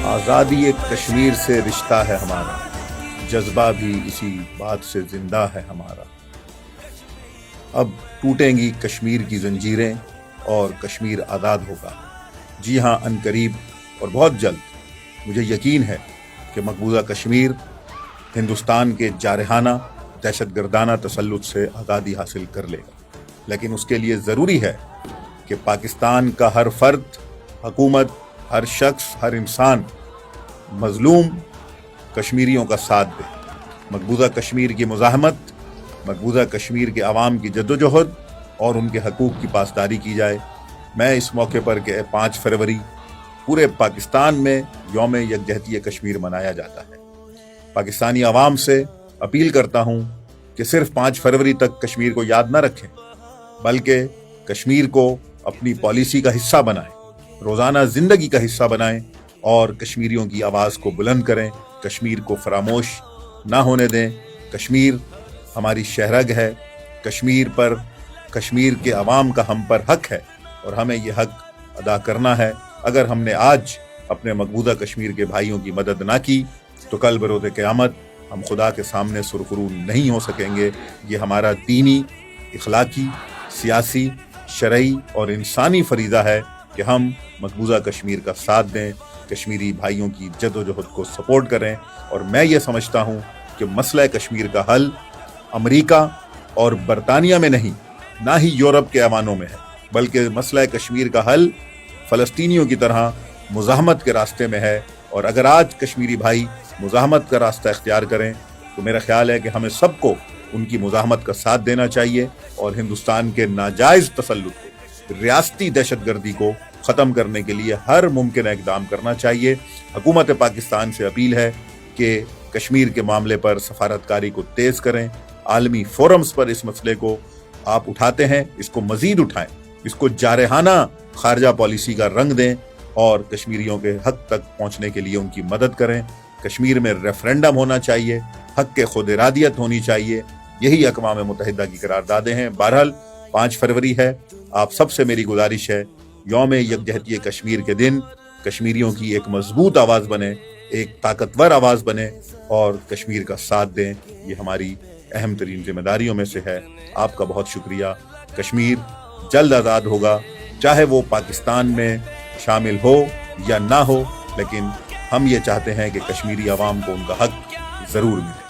آزادی کشمیر سے رشتہ ہے ہمارا، جذبہ بھی اسی بات سے زندہ ہے ہمارا۔ اب ٹوٹیں گی کشمیر کی زنجیریں اور کشمیر آزاد ہوگا۔ جی ہاں، ان قریب اور بہت جلد مجھے یقین ہے کہ مقبوضہ کشمیر ہندوستان کے جارحانہ دہشت گردانہ تسلط سے آزادی حاصل کر لے گا، لیکن اس کے لیے ضروری ہے کہ پاکستان کا ہر فرد، حکومت، ہر شخص، ہر انسان مظلوم کشمیریوں کا ساتھ دے۔ مقبوضہ کشمیر کی مزاحمت، مقبوضہ کشمیر کے عوام کی جدوجہد اور ان کے حقوق کی پاسداری کی جائے۔ میں اس موقع پر کہ 5 فروری پورے پاکستان میں یوم یکجہتی کشمیر منایا جاتا ہے، پاکستانی عوام سے اپیل کرتا ہوں کہ صرف 5 فروری تک کشمیر کو یاد نہ رکھیں، بلکہ کشمیر کو اپنی پالیسی کا حصہ بنائیں، روزانہ زندگی کا حصہ بنائیں اور کشمیریوں کی آواز کو بلند کریں۔ کشمیر کو فراموش نہ ہونے دیں۔ کشمیر ہماری شہرگ ہے، کشمیر کے عوام کا ہم پر حق ہے اور ہمیں یہ حق ادا کرنا ہے۔ اگر ہم نے آج اپنے مقبوضہ کشمیر کے بھائیوں کی مدد نہ کی تو کل بروز قیامت ہم خدا کے سامنے سرخرو نہیں ہو سکیں گے۔ یہ ہمارا دینی، اخلاقی، سیاسی، شرعی اور انسانی فریضہ ہے کہ ہم مقبوضہ کشمیر کا ساتھ دیں، کشمیری بھائیوں کی جدوجہد کو سپورٹ کریں۔ اور میں یہ سمجھتا ہوں کہ مسئلہ کشمیر کا حل امریکہ اور برطانیہ میں نہیں، نہ ہی یورپ کے ایوانوں میں ہے، بلکہ مسئلہ کشمیر کا حل فلسطینیوں کی طرح مزاحمت کے راستے میں ہے۔ اور اگر آج کشمیری بھائی مزاحمت کا راستہ اختیار کریں تو میرا خیال ہے کہ ہمیں سب کو ان کی مزاحمت کا ساتھ دینا چاہیے اور ہندوستان کے ناجائز تسلط کو، ریاستی دہشت گردی کو ختم کرنے کے لیے ہر ممکن اقدام کرنا چاہیے۔ حکومت پاکستان سے اپیل ہے کہ کشمیر کے معاملے پر سفارتکاری کو تیز کریں، عالمی فورمز پر اس مسئلے کو آپ اٹھاتے ہیں، اس کو مزید اٹھائیں، اس کو جارحانہ خارجہ پالیسی کا رنگ دیں اور کشمیریوں کے حق تک پہنچنے کے لیے ان کی مدد کریں۔ کشمیر میں ریفرینڈم ہونا چاہیے، حق کے خود ارادیت ہونی چاہیے، یہی اقوام متحدہ کی قراردادیں ہیں۔ بہرحال 5 فروری ہے، آپ سب سے میری گزارش ہے یوم یکجہتی کشمیر کے دن کشمیریوں کی ایک مضبوط آواز بنے، ایک طاقتور آواز بنے اور کشمیر کا ساتھ دیں۔ یہ ہماری اہم ترین ذمہ داریوں میں سے ہے۔ آپ کا بہت شکریہ۔ کشمیر جلد آزاد ہوگا، چاہے وہ پاکستان میں شامل ہو یا نہ ہو، لیکن ہم یہ چاہتے ہیں کہ کشمیری عوام کو ان کا حق ضرور ملے۔